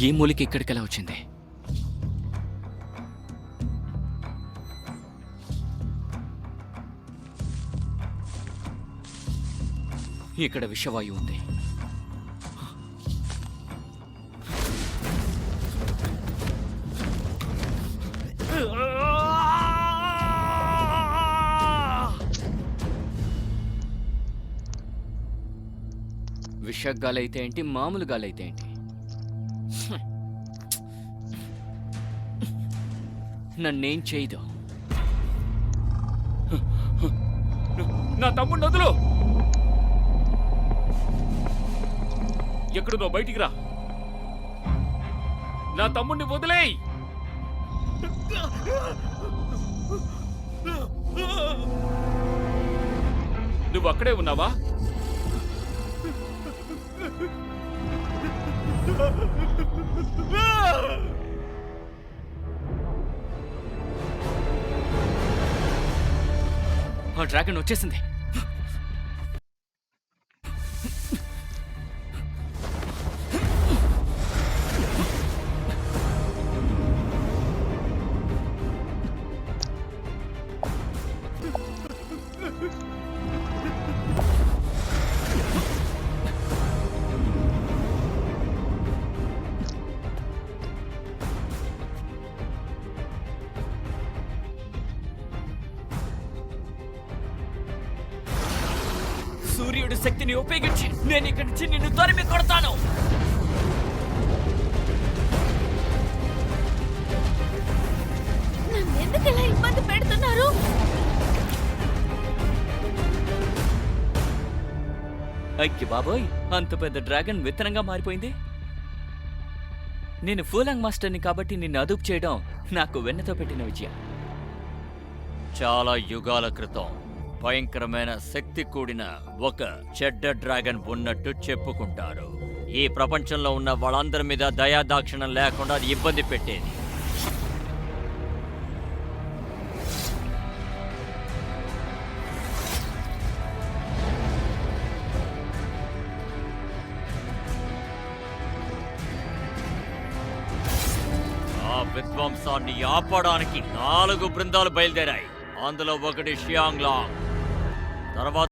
ఈ మూలికి ఇక్కడికెలా వచ్చింది? ఇక్కడ విషవాయువు ఉంది. విషగాలైతే ఏంటి, మామూలు గాలైతే ఏంటి, నన్నేం చేయదు. నా తమ్ముడు నదులు ఎక్కడుదో బయటికి రా. నా తమ్ముడిని వదిలేయ్. నువ్వు అక్కడే ఉన్నావా? ఆ డ్రాగన్ వచ్చేసింది. సూర్యుడి శక్తిని ఉపయోగించి నేను ఇక్కడి నుంచి నిన్ను తరిమి కొడతాను. ఎందుకు ఇలా ఇబ్బంది పెడుతున్నారు? అయ్యి బాబోయ్, అంత పెద్ద డ్రాగన్ విత్తనంగా మారిపోయింది. నేను ఫూలాంగ్ మాస్టర్ని కాబట్టి నిన్ను అదుపు చేయడం నాకు వెన్నతో పెట్టిన విజయం. చాలా యుగాల క్రితం భయంకరమైన శక్తి కూడిన ఒక చెడ్డ డ్రాగన్ ఉన్నట్టు చెప్పుకుంటారు. ఈ ప్రపంచంలో ఉన్న వాళ్ళందరి మీద దయాదాక్షిణం లేకుండా అది ఇబ్బంది పెట్టేది. ఆ విధ్వంసాన్ని ఆపడానికి 4 బృందాలు బయలుదేరాయి. అందులో ఒకటి షియాంగ్ లాంగ్, తర్వాత